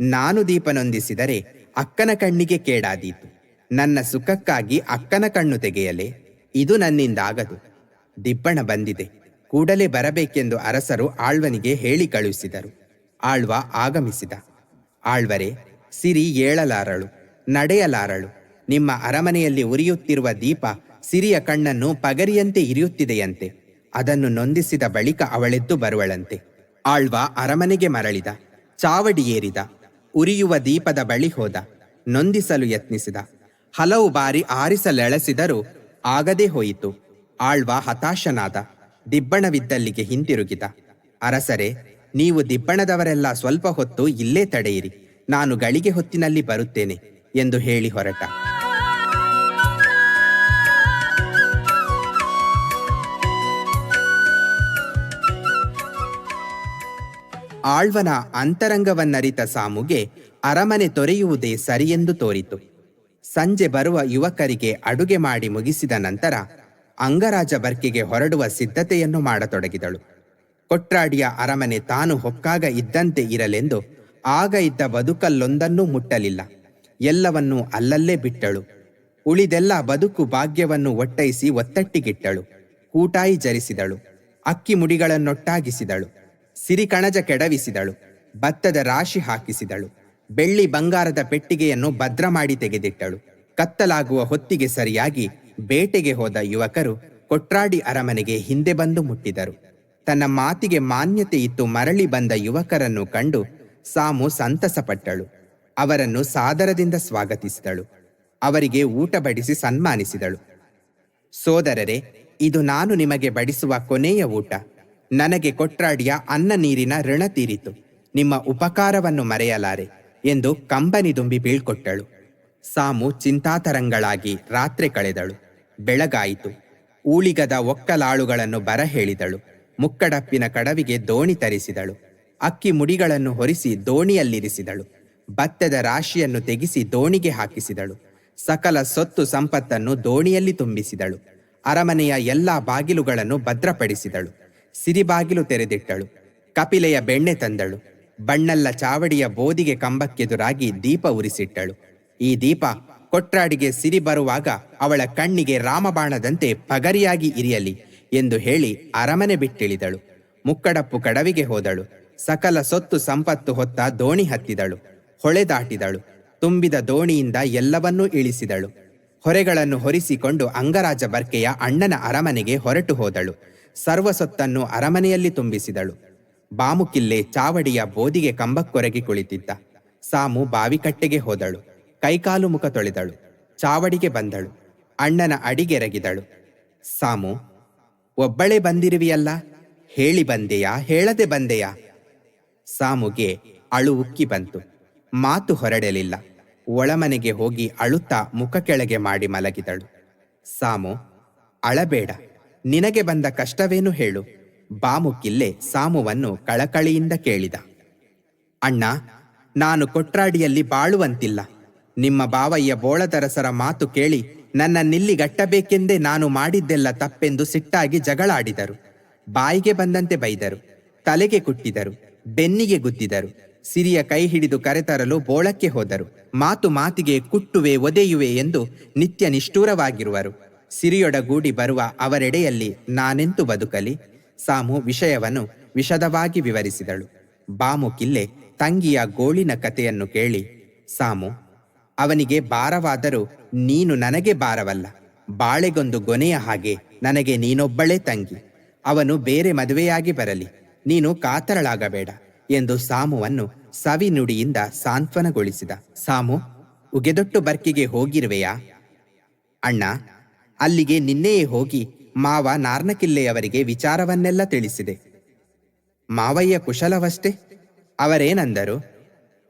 ನಾನು ದೀಪ ನೊಂದಿಸಿದರೆ ಅಕ್ಕನ ಕಣ್ಣಿಗೆ ಕೇಡಾದೀತು. ನನ್ನ ಸುಖಕ್ಕಾಗಿ ಅಕ್ಕನ ಕಣ್ಣು ತೆಗೆಯಲೇ? ಇದು ನನ್ನಿಂದಾಗದು. ದಿಬ್ಬಣ ಬಂದಿದೆ, ಕೂಡಲೇ ಬರಬೇಕೆಂದು ಅರಸರು ಆಳ್ವನಿಗೆ ಹೇಳಿ ಕಳುಹಿಸಿದರು. ಆಳ್ವ ಆಗಮಿಸಿದ. ಆಳ್ವರೇ, ಸಿರಿ ಏಳಲಾರಳು, ನಡೆಯಲಾರಳು. ನಿಮ್ಮ ಅರಮನೆಯಲ್ಲಿ ಉರಿಯುತ್ತಿರುವ ದೀಪ ಸಿರಿಯ ಕಣ್ಣನ್ನು ಪಗರಿಯಂತೆ ಇರಿಯುತ್ತಿದೆಯಂತೆ. ಅದನ್ನು ನೊಂದಿಸಿದ ಬಳಿಕ ಅವಳೆದ್ದು ಬರುವಳಂತೆ. ಆಳ್ವ ಅರಮನೆಗೆ ಮರಳಿದ. ಚಾವಡಿ ಏರಿದ. ಉರಿಯುವ ದೀಪದ ಬಳಿ ಹೋದ. ನೊಂದಿಸಲು ಯತ್ನಿಸಿದ. ಹಲವು ಬಾರಿ ಆರಿಸಲೆಳಸಿದರೂ ಆಗದೆ ಹೋಯಿತು. ಆಳ್ವ ಹತಾಶನಾದ. ದಿಬ್ಬಣವಿದ್ದಲ್ಲಿಗೆ ಹಿಂತಿರುಗಿದ. ಅರಸರೇ, ನೀವು ದಿಬ್ಬಣದವರೆಲ್ಲ ಸ್ವಲ್ಪ ಹೊತ್ತು ಇಲ್ಲೇ ತಡೆಯಿರಿ, ನಾನು ಗಳಿಗೆ ಹೊತ್ತಿನಲ್ಲಿ ಬರುತ್ತೇನೆ ಎಂದು ಹೇಳಿ ಹೊರಟ. ಆಳ್ವನ ಅಂತರಂಗವನ್ನರಿತ ಸಾಮುಗೆ ಅರಮನೆ ತೊರೆಯುವುದೇ ಸರಿಯೆಂದು ತೋರಿತು. ಸಂಜೆ ಬರುವ ಯುವಕರಿಗೆ ಅಡುಗೆ ಮಾಡಿ ಮುಗಿಸಿದ ನಂತರ ಅಂಗರಾಜ ಬರ್ಕೆಗೆ ಹೊರಡುವ ಸಿದ್ಧತೆಯನ್ನು ಮಾಡತೊಡಗಿದಳು. ಕೊಟ್ರಾಡಿಯ ಅರಮನೆ ತಾನು ಹೊಕ್ಕಾಗ ಇದ್ದಂತೆ ಇರಲೆಂದು ಆಗ ಇದ್ದ ಬದುಕಲ್ಲೊಂದನ್ನೂ ಮುಟ್ಟಲಿಲ್ಲ. ಎಲ್ಲವನ್ನೂ ಅಲ್ಲಲ್ಲೇ ಬಿಟ್ಟಳು. ಉಳಿದೆಲ್ಲ ಬದುಕು ಭಾಗ್ಯವನ್ನು ಒಟ್ಟೈಸಿ ಒತ್ತಟ್ಟಿಗಿಟ್ಟಳು. ಕೂಟಾಯಿ ಜರಿಸಿದಳು. ಅಕ್ಕಿ ಮುಡಿಗಳನ್ನೊಟ್ಟಾಗಿಸಿದಳು. ಸಿರಿಕಣಜ ಕೆಡವಿಸಿದಳು. ಭತ್ತದ ರಾಶಿ ಹಾಕಿಸಿದಳು. ಬೆಳ್ಳಿ ಬಂಗಾರದ ಪೆಟ್ಟಿಗೆಯನ್ನು ಭದ್ರ ಮಾಡಿ ತೆಗೆದಿಟ್ಟಳು. ಕತ್ತಲಾಗುವ ಹೊತ್ತಿಗೆ ಸರಿಯಾಗಿ ಬೇಟೆಗೆ ಹೋದ ಯುವಕರು ಕೊಟ್ರಾಡಿ ಅರಮನೆಗೆ ಹಿಂದೆ ಬಂದು ಮುಟ್ಟಿದರು. ತನ್ನ ಮಾತಿಗೆ ಮಾನ್ಯತೆ ಇತ್ತು ಮರಳಿ ಬಂದ ಯುವಕರನ್ನು ಕಂಡು ಸಾಮು ಸಂತಸಪಟ್ಟಳು. ಅವರನ್ನು ಸಾದರದಿಂದ ಸ್ವಾಗತಿಸಿದಳು. ಅವರಿಗೆ ಊಟ ಬಡಿಸಿ ಸನ್ಮಾನಿಸಿದಳು. ಸೋದರರೇ, ಇದು ನಾನು ನಿಮಗೆ ಬಡಿಸುವ ಕೊನೆಯ ಊಟ. ನನಗೆ ಕೊಟ್ರಾಡಿಯ ಅನ್ನ ನೀರಿನ ಋಣ ತೀರಿತು. ನಿಮ್ಮ ಉಪಕಾರವನ್ನು ಮರೆಯಲಾರೆ ಎಂದು ಕಂಬನಿದುಂಬಿ ಬೀಳ್ಕೊಟ್ಟಳು. ಸಾಮು ಚಿಂತಾತರಂಗಳಾಗಿ ರಾತ್ರಿ ಕಳೆದಳು. ಬೆಳಗಾಯಿತು. ಊಳಿಗದ ಒಕ್ಕಲಾಳುಗಳನ್ನು ಬರ ಹೇಳಿದಳು. ಮುಕ್ಕಡಪ್ಪಿನ ಕಡವಿಗೆ ದೋಣಿ ತರಿಸಿದಳು. ಅಕ್ಕಿ ಮುಡಿಗಳನ್ನು ಹೊರಿಸಿ ದೋಣಿಯಲ್ಲಿರಿಸಿದಳು. ಭತ್ತದ ರಾಶಿಯನ್ನು ತೆಗೆಸಿ ದೋಣಿಗೆ ಹಾಕಿಸಿದಳು. ಸಕಲ ಸೊತ್ತು ಸಂಪತ್ತನ್ನು ದೋಣಿಯಲ್ಲಿ ತುಂಬಿಸಿದಳು. ಅರಮನೆಯ ಎಲ್ಲಾ ಬಾಗಿಲುಗಳನ್ನು ಭದ್ರಪಡಿಸಿದಳು. ಸಿರಿಬಾಗಿಲು ತೆರೆದಿಟ್ಟಳು. ಕಪಿಲೆಯ ಬೆಣ್ಣೆ ತಂದಳು. ಬಣ್ಣಲ್ಲ ಚಾವಡಿಯ ಬೋದಿಗೆ ಕಂಬಕ್ಕೆದುರಾಗಿ ದೀಪ ಉರಿಸಿಟ್ಟಳು. ಈ ದೀಪ ಕೊಟ್ರಾಡಿಗೆ ಸಿರಿ ಬರುವಾಗ ಅವಳ ಕಣ್ಣಿಗೆ ರಾಮಬಾಣದಂತೆ ಪಗರಿಯಾಗಿ ಇರಿಯಲಿ ಎಂದು ಹೇಳಿ ಅರಮನೆ ಬಿಟ್ಟಿಳಿದಳು. ಮುಕ್ಕಡಪ್ಪು ಕಡವಿಗೆ ಹೋದಳು. ಸಕಲ ಸೊತ್ತು ಸಂಪತ್ತು ಹೊತ್ತ ದೋಣಿ ಹತ್ತಿದಳು. ಹೊಳೆ ದಾಟಿದಳು. ತುಂಬಿದ ದೋಣಿಯಿಂದ ಎಲ್ಲವನ್ನೂ ಇಳಿಸಿದಳು. ಹೊರೆಗಳನ್ನು ಹೊರಿಸಿಕೊಂಡು ಅಂಗರಾಜ ಬರ್ಕೆಯ ಅಣ್ಣನ ಅರಮನೆಗೆ ಹೊರಟು ಹೋದಳು. ಸರ್ವಸೊತ್ತನ್ನು ಅರಮನೆಯಲ್ಲಿ ತುಂಬಿಸಿದಳು. ಬಾಮುಕಿಲ್ಲೆ ಚಾವಡಿಯ ಬೋದಿಗೆ ಕಂಬಕ್ಕೊರಗಿ ಕುಳಿತಿದ್ದ. ಸಾಮು ಬಾವಿಕಟ್ಟೆಗೆ ಹೋದಳು. ಕೈಕಾಲು ಮುಖ ತೊಳೆದಳು. ಚಾವಡಿಗೆ ಬಂದಳು. ಅಣ್ಣನ ಅಡಿಗೆರಗಿದಳು. ಸಾಮು, ಒಬ್ಬಳೇ ಬಂದಿರುವಿಯಲ್ಲ, ಹೇಳಿ ಬಂದೆಯಾ ಹೇಳದೆ ಬಂದೆಯಾ? ಸಾಮುಗೆ ಅಳು ಉಕ್ಕಿ ಬಂತು. ಮಾತು ಹೊರಡಲಿಲ್ಲ. ಒಳಮನೆಗೆ ಹೋಗಿ ಅಳುತ್ತಾ ಮುಖ ಕೆಳಗೆ ಮಾಡಿ ಮಲಗಿದಳು. ಸಾಮು, ಅಳಬೇಡ, ನಿನಗೆ ಬಂದ ಕಷ್ಟವೇನು ಹೇಳು? ಬಾಮುಕಿಲ್ಲೆ ಸಾಮುವನ್ನು ಕಳಕಳಿಯಿಂದ ಕೇಳಿದ. ಅಣ್ಣ, ನಾನು ಕೊಟ್ರಾಡಿಯಲ್ಲಿ ಬಾಳುವಂತಿಲ್ಲ. ನಿಮ್ಮ ಬಾವಯ್ಯ ಬೋಳದರಸರ ಮಾತು ಕೇಳಿ ನನ್ನನ್ನಿಲ್ಲಿಗಟ್ಟಬೇಕೆಂದೇ ನಾನು ಮಾಡಿದ್ದೆಲ್ಲ ತಪ್ಪೆಂದು ಸಿಟ್ಟಾಗಿ ಜಗಳಾಡಿದರು. ಬಾಯಿಗೆ ಬಂದಂತೆ ಬೈದರು. ತಲೆಗೆ ಕುಟ್ಟಿದರು. ಬೆನ್ನಿಗೆ ಗುದ್ದಿದರು. ಸಿರಿಯ ಕೈ ಹಿಡಿದು ಕರೆತರಲು ಬೋಳಕ್ಕೆ ಹೋದರು. ಮಾತು ಮಾತಿಗೆ ಕುಟ್ಟುವೆ ಒದೆಯುವೆ ಎಂದು ನಿತ್ಯ ನಿಷ್ಠೂರವಾಗಿರುವರು. ಸಿರಿಯೊಡಗೂಡಿ ಬರುವ ಅವರೆಡೆಯಲ್ಲಿ ನಾನೆಂತು ಬದುಕಲಿ? ಸಾಮು ವಿಷಯವನ್ನು ವಿಶದವಾಗಿ ವಿವರಿಸಿದಳು. ಬಾಮುಕಿಲ್ಲೆ ತಂಗಿಯ ಗೋಳಿನ ಕಥೆಯನ್ನು ಕೇಳಿ, ಸಾಮು, ಅವನಿಗೆ ಭಾರವಾದರೂ ನೀನು ನನಗೆ ಭಾರವಲ್ಲ. ಬಾಳೆಗೊಂದು ಗೊನೆಯ ಹಾಗೆ ನನಗೆ ನೀನೊಬ್ಬಳೇ ತಂಗಿ. ಅವನು ಬೇರೆ ಮದುವೆಯಾಗಿ ಬರಲಿ, ನೀನು ಕಾತರಳಾಗಬೇಡ ಎಂದು ಸಾಮುವನ್ನು ಸವಿ ನುಡಿಯಿಂದ ಸಾಂತ್ವನಗೊಳಿಸಿದ. ಸಾಮು, ಉಗೆದೊಟ್ಟು ಬರ್ಕಿಗೆ ಹೋಗಿರುವೆಯಾ? ಅಣ್ಣ, ಅಲ್ಲಿಗೆ ನಿನ್ನೆಯೇ ಹೋಗಿ ಮಾವ ನಾರ್ನಕಿಲ್ಲೆಯವರಿಗೆ ವಿಚಾರವನ್ನೆಲ್ಲ ತಿಳಿಸಿದೆ. ಮಾವಯ್ಯ ಕುಶಲವಷ್ಟೇ? ಅವರೇನಂದರು?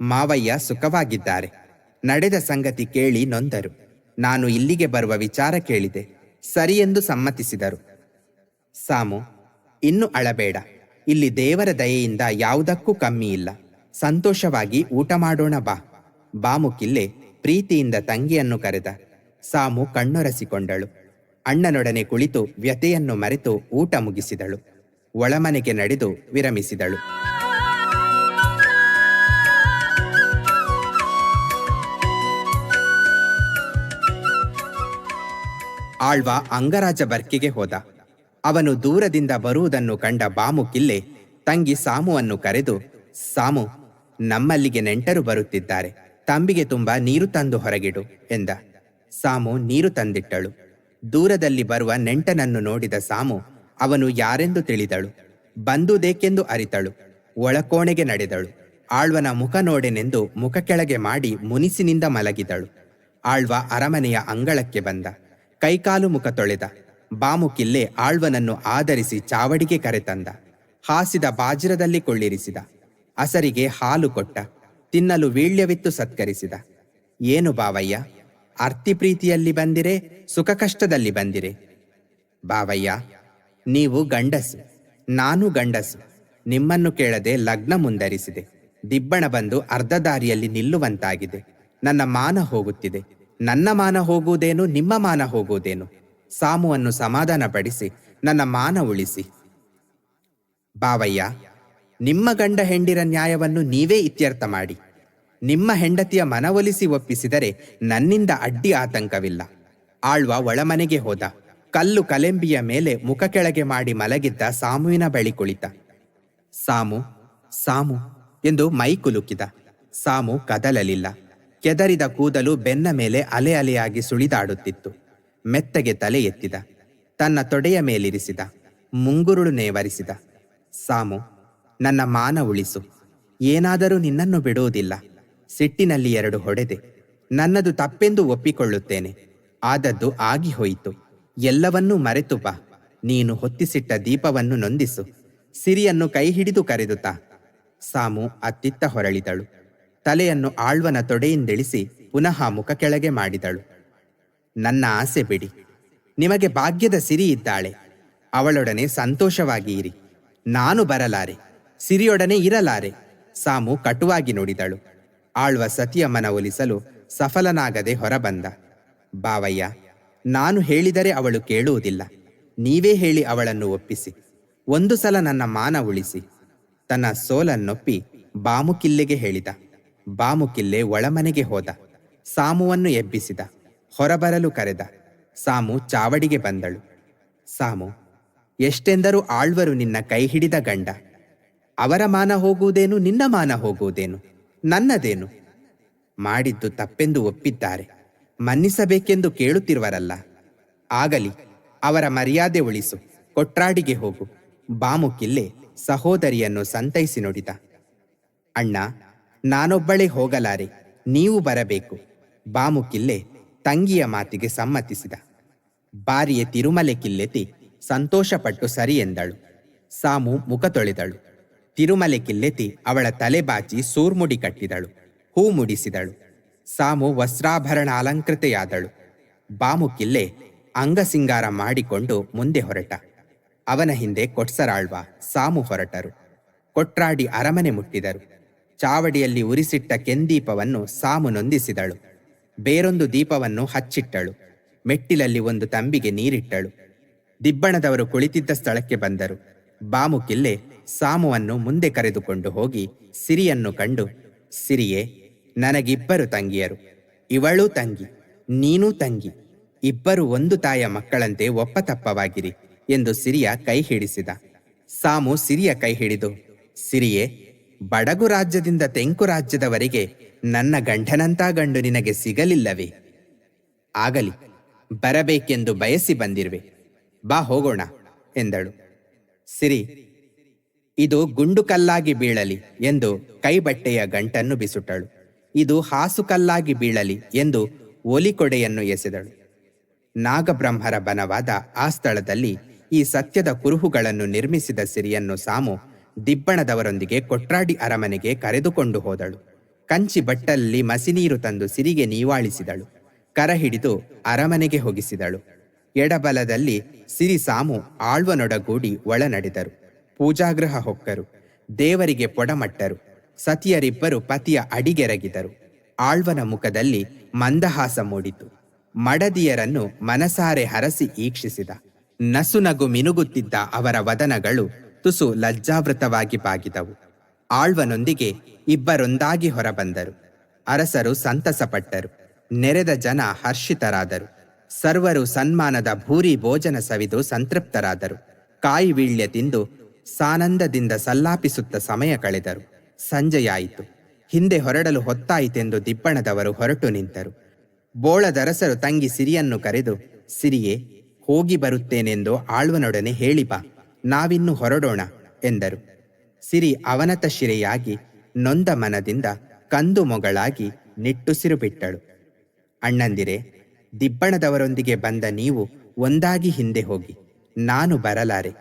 ಮಾವಯ್ಯ ಸುಖವಾಗಿದ್ದಾರೆ. ನಡೆದ ಸಂಗತಿ ಕೇಳಿ ನೊಂದರು. ನಾನು ಇಲ್ಲಿಗೆ ಬರುವ ವಿಚಾರ ಕೇಳಿದೆ, ಸರಿಯೆಂದು ಸಮ್ಮತಿಸಿದರು. ಸಾಮು, ಇನ್ನು ಅಳಬೇಡ. ಇಲ್ಲಿ ದೇವರ ದಯೆಯಿಂದ ಯಾವುದಕ್ಕೂ ಕಮ್ಮಿ ಇಲ್ಲ. ಸಂತೋಷವಾಗಿ ಊಟ ಮಾಡೋಣ ಬಾ. ಬಾಮುಕಿಲ್ಲೆ ಪ್ರೀತಿಯಿಂದ ತಂಗಿಯನ್ನು ಕರೆದ. ಸಾಮು ಕಣ್ಣೊರೆಸಿಕೊಂಡಳು. ಅಣ್ಣನೊಡನೆ ಕುಳಿತು ವ್ಯಥೆಯನ್ನು ಮರೆತು ಊಟ ಮುಗಿಸಿದಳು. ಒಳಮನೆಗೆ ನಡೆದು ವಿರಮಿಸಿದಳು. ಆಳ್ವ ಅಂಗರಾಜ ಬರ್ಕಿಗೆ ಹೋದ. ಅವನು ದೂರದಿಂದ ಬರುವುದನ್ನು ಕಂಡ ಬಾಮುಕಿಲ್ಲೆ ತಂಗಿ ಸಾಮುವನ್ನು ಕರೆದು, ಸಾಮು, ನಮ್ಮಲ್ಲಿಗೆ ನೆಂಟರು ಬರುತ್ತಿದ್ದಾರೆ, ತಂಬಿಗೆ ತುಂಬ ನೀರು ತಂದು ಹೊರಗಿಡು ಎಂದ. ಸಾಮು ನೀರು ತಂದಿಟ್ಟಳು. ದೂರದಲ್ಲಿ ಬರುವ ನೆಂಟನನ್ನು ನೋಡಿದ ಸಾಮು ಅವನು ಯಾರೆಂದು ತಿಳಿದಳು. ಬಂದುದೇಕೆಂದು ಅರಿತಳು. ಒಳಕೋಣೆಗೆ ನಡೆದಳು. ಆಳ್ವನ ಮುಖ ನೋಡೆನೆಂದು ಮುಖ ಕೆಳಗೆ ಮಾಡಿ ಮುನಿಸಿನಿಂದ ಮಲಗಿದಳು. ಆಳ್ವ ಅರಮನೆಯ ಅಂಗಳಕ್ಕೆ ಬಂದ. ಕೈಕಾಲು ಮುಖ ತೊಳೆದ. ಬಾಮುಕಿಲ್ಲೆ ಆಳ್ವನನ್ನು ಆದರಿಸಿ ಚಾವಡಿಗೆ ಕರೆತಂದ. ಹಾಸಿದ ಬಾಜಿರದಲ್ಲಿ ಕೊಳ್ಳಿರಿಸಿದ. ಅಸರಿಗೆ ಹಾಲು ಕೊಟ್ಟ. ತಿನ್ನಲು ವೀಳ್ಯವಿತ್ತು ಸತ್ಕರಿಸಿದ. ಏನು ಬಾವಯ್ಯ, ಅರ್ತಿ ಪ್ರೀತಿಯಲ್ಲಿ ಬಂದಿರೆ, ಸುಖ ಕಷ್ಟದಲ್ಲಿ ಬಂದಿರೆ? ಬಾವಯ್ಯ, ನೀವು ಗಂಡಸು, ನಾನು ಗಂಡಸು. ನಿಮ್ಮನ್ನು ಕೇಳದೆ ಲಗ್ನ ಮುಂದರಿಸಿದೆ. ದಿಬ್ಬಣ ಬಂದು ಅರ್ಧ ದಾರಿಯಲ್ಲಿ ನಿಲ್ಲುವಂತಾಗಿದೆ. ನನ್ನ ಮಾನ ಹೋಗುತ್ತಿದೆ. ನನ್ನ ಮಾನ ಹೋಗುವುದೇನು, ನಿಮ್ಮ ಮಾನ ಹೋಗುವುದೇನು? ಸಾಮುವನ್ನು ಸಮಾಧಾನಪಡಿಸಿ ನನ್ನ ಮಾನ ಉಳಿಸಿ. ಬಾವಯ್ಯ, ನಿಮ್ಮ ಗಂಡ ಹೆಂಡಿರ ನ್ಯಾಯವನ್ನು ನೀವೇ ಇತ್ಯರ್ಥ ಮಾಡಿ. ನಿಮ್ಮ ಹೆಂಡತಿಯ ಮನವೊಲಿಸಿ ಒಪ್ಪಿಸಿದರೆ ನನ್ನಿಂದ ಅಡ್ಡಿ ಆತಂಕವಿಲ್ಲ. ಆಳ್ವ ಒಳಮನೆಗೆ ಹೋದ. ಕಲ್ಲು ಕಲೆಂಬಿಯ ಮೇಲೆ ಮುಖ ಕೆಳಗೆ ಮಾಡಿ ಮಲಗಿದ್ದ ಸಾಮುವಿನ ಬಳಿ ಕುಳಿತ. ಸಾಮು, ಸಾಮು ಎಂದು ಮೈ ಕುಲುಕಿದ. ಸಾಮು ಕದಲಲಿಲ್ಲ. ಕೆದರಿದ ಕೂದಲು ಬೆನ್ನ ಮೇಲೆ ಅಲೆ ಅಲೆಯಾಗಿ ಸುಳಿದಾಡುತ್ತಿತ್ತು. ಮೆತ್ತಗೆ ತಲೆ ಎತ್ತಿದ. ತನ್ನ ತೊಡೆಯ ಮೇಲಿರಿಸಿದ. ಮುಂಗುರುಳು ನೇವರಿಸಿದ. ಸಾಮು, ನನ್ನ ಮಾನ ಉಳಿಸು. ಏನಾದರೂ ನಿನ್ನನ್ನು ಬಿಡುವುದಿಲ್ಲ. ಸಿಟ್ಟಿನಲ್ಲಿ 2 ಹೊಡೆದೆ. ನನ್ನದು ತಪ್ಪೆಂದು ಒಪ್ಪಿಕೊಳ್ಳುತ್ತೇನೆ. ಆದದ್ದು ಆಗಿ ಹೋಯಿತು. ಎಲ್ಲವನ್ನೂ ಮರೆತು ಬಾ. ನೀನು ಹೊತ್ತಿಸಿಟ್ಟ ದೀಪವನ್ನು ನೊಂದಿಸು. ಸಿರಿಯನ್ನು ಕೈ ಹಿಡಿದು ಕರೆದುತ್ತಾ. ಸಾಮು ಅತ್ತಿತ್ತ ಹೊರಳಿದಳು. ತಲೆಯನ್ನು ಆಳ್ವನ ತೊಡೆಯಿಂದಿಳಿಸಿ ಪುನಃ ಮುಖ ಕೆಳಗೆ ಮಾಡಿದಳು. ನನ್ನ ಆಸೆ ಬಿಡಿ. ನಿಮಗೆ ಭಾಗ್ಯದ ಸಿರಿ ಇದ್ದಾಳೆ. ಅವಳೊಡನೆ ಸಂತೋಷವಾಗಿ ಇರಿ. ನಾನು ಬರಲಾರೆ, ಸಿರಿಯೊಡನೆ ಇರಲಾರೆ. ಸಾಮು ಕಟುವಾಗಿ ನುಡಿದಳು. ಆಳ್ವ ಸತಿಯ ಮನವೊಲಿಸಲು ಸಫಲನಾಗದೆ ಹೊರಬಂದ. ಬಾವಯ್ಯ, ನಾನು ಹೇಳಿದರೆ ಅವಳು ಕೇಳುವುದಿಲ್ಲ. ನೀವೇ ಹೇಳಿ ಅವಳನ್ನು ಒಪ್ಪಿಸಿ. ಒಂದು ಸಲ ನನ್ನ ಮಾನ ಉಳಿಸಿ. ತನ್ನ ಸೋಲನ್ನೊಪ್ಪಿ ಬಾಮುಕಿಲ್ಲೆಗೆ ಹೇಳಿದ. ಬಾಮುಕಿಲ್ಲೆ ಒಳಮನೆಗೆ ಹೋದ. ಸಾಮುವನ್ನು ಎಬ್ಬಿಸಿದ. ಹೊರಬರಲು ಕರೆದ. ಸಾಮು ಚಾವಡಿಗೆ ಬಂದಳು. ಸಾಮು, ಎಷ್ಟೆಂದರೂ ಆಳ್ವರು ನಿನ್ನ ಕೈ ಹಿಡಿದ ಗಂಡ. ಅವರ ಮಾನ ಹೋಗುವುದೇನು, ನಿನ್ನ ಮಾನ ಹೋಗುವುದೇನು, ನನ್ನದೇನು? ಮಾಡಿದ್ದು ತಪ್ಪೆಂದು ಒಪ್ಪಿದ್ದಾರೆ. ಮನ್ನಿಸಬೇಕೆಂದು ಕೇಳುತ್ತಿರುವರಲ್ಲ. ಆಗಲಿ, ಅವರ ಮರ್ಯಾದೆ ಉಳಿಸು. ಕೊಟ್ರಾಡಿಗೆ ಹೋಗು. ಬಾಮುಕಿಲ್ಲೆ ಸಹೋದರಿಯನ್ನು ಸಂತೈಸಿ ನುಡಿದ. ಅಣ್ಣ, ನಾನೊಬ್ಬಳೇ ಹೋಗಲಾರೆ, ನೀವು ಬರಬೇಕು. ಬಾಮುಕಿಲ್ಲೆ ತಂಗಿಯ ಮಾತಿಗೆ ಸಮ್ಮತಿಸಿದ. ಬಾರಿಯೇ ತಿರುಮಲೆ ಕಿಲ್ಲೆತಿ ಸಂತೋಷಪಟ್ಟು ಸರಿ ಎಂದಳು. ಸಾಮು ಮುಖ ತೊಳೆದಳು. ತಿರುಮಲೆ ಕಿಲ್ಲೆತಿ ಅವಳ ತಲೆ ಬಾಚಿ ಸೂರ್ಮುಡಿ ಕಟ್ಟಿದಳು. ಹೂ ಮುಡಿಸಿದಳು. ಸಾಮು ವಸ್ತ್ರಾಭರಣ ಅಲಂಕೃತೆಯಾದಳು. ಬಾಮುಕಿಲ್ಲೆ ಅಂಗಸಿಂಗಾರ ಮಾಡಿಕೊಂಡು ಮುಂದೆ ಹೊರಟ. ಅವನ ಹಿಂದೆ ಕೊಟ್ಸರಾಳ್ವ, ಸಾಮು ಹೊರಟರು. ಕೊಟ್ರಾಡಿ ಅರಮನೆ ಮುಟ್ಟಿದರು. ಚಾವಡಿಯಲ್ಲಿ ಉರಿಸಿಟ್ಟ ಕೆಂದೀಪವನ್ನು ಸಾಮು ನೊಂದಿಸಿದಳು. ಬೇರೊಂದು ದೀಪವನ್ನು ಹಚ್ಚಿಟ್ಟಳು. ಮೆಟ್ಟಿಲಲ್ಲಿ ಒಂದು ತಂಬಿಗೆ ನೀರಿಟ್ಟಳು. ದಿಬ್ಬಣದವರು ಕುಳಿತಿದ್ದ ಸ್ಥಳಕ್ಕೆ ಬಂದರು. ಬಾಮುಕಿಲ್ಲೆ ಸಾಮುವನ್ನು ಮುಂದೆ ಕರೆದುಕೊಂಡು ಹೋಗಿ ಸಿರಿಯನ್ನು ಕಂಡು, ಸಿರಿಯೇ, ನನಗಿಬ್ಬರು ತಂಗಿಯರು. ಇವಳೂ ತಂಗಿ, ನೀನೂ ತಂಗಿ. ಇಬ್ಬರು ಒಂದು ತಾಯ ಮಕ್ಕಳಂತೆ ಒಪ್ಪತಪ್ಪವಾಗಿರಿ ಎಂದು ಸಿರಿಯ ಕೈ ಹಿಡಿಸಿದ. ಸಾಮು ಸಿರಿಯ ಕೈ ಹಿಡಿದು, ಸಿರಿಯೇ, ಬಡಗು ರಾಜ್ಯದಿಂದ ತೆಂಕು ರಾಜ್ಯದವರೆಗೆ ನನ್ನ ಗಂಡನಂಥ ಗಂಡು ನಿನಗೆ ಸಿಗಲಿಲ್ಲವೇ? ಆಗಲಿ, ಬರಬೇಕೆಂದು ಬಯಸಿ ಬಂದಿರುವೆ, ಬಾ ಹೋಗೋಣ ಎಂದಳು. ಸಿರಿ, ಇದು ಗುಂಡು ಕಲ್ಲಾಗಿ ಬೀಳಲಿ ಎಂದು ಕೈಬಟ್ಟೆಯ ಗಂಟನ್ನು ಬಿಸುಟಳು. ಇದು ಹಾಸುಕಲ್ಲಾಗಿ ಬೀಳಲಿ ಎಂದು ಒಲಿಕೊಡೆಯನ್ನು ಎಸೆದಳು. ನಾಗಬ್ರಹ್ಮರ ಬನವಾದ ಆ ಸ್ಥಳದಲ್ಲಿ ಈ ಸತ್ಯದ ಕುರುಹುಗಳನ್ನು ನಿರ್ಮಿಸಿದ ಸಿರಿಯನ್ನು ಸಾಮು ದಿಬ್ಬಣದವರೊಂದಿಗೆ ಕೊಟ್ರಾಡಿ ಅರಮನೆಗೆ ಕರೆದುಕೊಂಡು ಹೋದಳು. ಕಂಚಿ ಬಟ್ಟಲಲ್ಲಿ ಮಸಿನೀರು ತಂದು ಸಿರಿಗೆ ನೀವಾಳಿಸಿದಳು. ಕರ ಹಿಡಿದು ಅರಮನೆಗೆ ಹೋಗಿಸಿದಳು. ಎಡಬಲದಲ್ಲಿ ಸಿರಿ ಸಾಮು ಆಳ್ವನೊಡಗೂಡಿ ಒಳ ನಡೆದರು. ಪೂಜಾಗೃಹ ಹೊಕ್ಕರು. ದೇವರಿಗೆ ಪೊಡಮಟ್ಟರು. ಸತಿಯರಿಬ್ಬರು ಪತಿಯ ಅಡಿಗೆರಗಿದರು. ಆಳ್ವನ ಮುಖದಲ್ಲಿ ಮಂದಹಾಸ ಮೂಡಿತು. ಮಡದಿಯರನ್ನು ಮನಸಾರೆ ಹರಸಿ ಈಕ್ಷಿಸಿದ. ನಸುನಗು ಮಿನುಗುತ್ತಿದ್ದ ಅವರ ವದನಗಳು ತುಸು ಲಜ್ಜಾವೃತವಾಗಿ ಬಾಗಿದವು. ಆಳ್ವನೊಂದಿಗೆ ಇಬ್ಬರೊಂದಾಗಿ ಹೊರಬಂದರು. ಅರಸರು ಸಂತಸಪಟ್ಟರು. ನೆರೆದ ಜನ ಹರ್ಷಿತರಾದರು. ಸರ್ವರು ಸನ್ಮಾನದ ಭೂರಿ ಭೋಜನ ಸವಿದು ಸಂತೃಪ್ತರಾದರು. ಕಾಯಿ ವೀಳ್ಯ ತಿಂದು ಸಾನಂದದಿಂದ ಸಲ್ಲಾಪಿಸುತ್ತ ಸಮಯ ಕಳೆದರು. ಸಂಜೆಯಾಯಿತು. ಹಿಂದೆ ಹೊರಡಲು ಹೊತ್ತಾಯಿತೆಂದು ದಿಬ್ಬಣದವರು ಹೊರಟು ನಿಂತರು. ಬೋಳದರಸರು ತಂಗಿ ಸಿರಿಯನ್ನು ಕರೆದು, ಸಿರಿಯೇ, ಹೋಗಿ ಬರುತ್ತೇನೆಂದು ಆಳ್ವನೊಡನೆ ಹೇಳಿ ಬಾ, ನಾವಿನ್ನು ಹೊರಡೋಣ ಎಂದರು. ಸಿರಿ ಅವನತ ಶಿರೆಯಾಗಿ ನೊಂದ ಮನದಿಂದ ಕಂದು ಮೊಗಳಾಗಿ ನಿಟ್ಟುಸಿರು ಬಿಟ್ಟಳು. ಅಣ್ಣಂದಿರೆ, ದಿಬ್ಬಣದವರೊಂದಿಗೆ ಬಂದ ನೀವು ಒಂದಾಗಿ ಹಿಂದೆ ಹೋಗಿ, ನಾನು ಬರಲಾರೆ.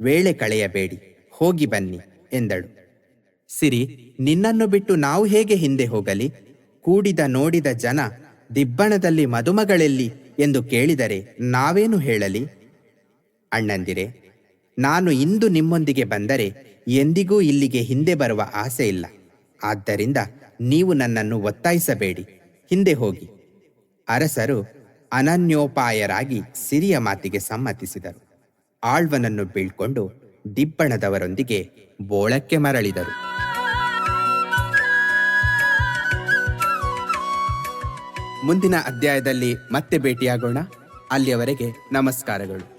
ವೇಳೆ ಕಳೆಯಬೇಡಿ, ಹೋಗಿ ಬನ್ನಿ ಎಂದಳು. ಸಿರಿ, ನಿನ್ನನ್ನು ಬಿಟ್ಟು ನಾವು ಹೇಗೆ ಹಿಂದೆ ಹೋಗಲಿ? ಕೂಡಿದ ನೋಡಿದ ಜನ ದಿಬ್ಬಣದಲ್ಲಿ ಮದುಮಗಳೆಲ್ಲಿ ಎಂದು ಕೇಳಿದರೆ ನಾವೇನು ಹೇಳಲಿ? ಅಣ್ಣಂದಿರೆ, ನಾನು ಇಂದು ನಿಮ್ಮೊಂದಿಗೆ ಬಂದರೆ ಎಂದಿಗೂ ಇಲ್ಲಿಗೆ ಹಿಂದೆ ಬರುವ ಆಸೆ ಇಲ್ಲ. ಆದ್ದರಿಂದ ನೀವು ನನ್ನನ್ನು ಒತ್ತಾಯಿಸಬೇಡಿ, ಹಿಂದೆ ಹೋಗಿ. ಅರಸರು ಅನನ್ಯೋಪಾಯರಾಗಿ ಸಿರಿಯ ಮಾತಿಗೆ ಸಮ್ಮತಿಸಿದರು. ಆಳ್ವನನ್ನು ಬೀಳ್ಕೊಂಡು ದಿಬ್ಬಣದವರೊಂದಿಗೆ ಬೋಳಕ್ಕೆ ಮರಳಿದರು. ಮುಂದಿನ ಅಧ್ಯಾಯದಲ್ಲಿ ಮತ್ತೆ ಭೇಟಿಯಾಗೋಣ. ಅಲ್ಲಿಯವರೆಗೆ ನಮಸ್ಕಾರಗಳು.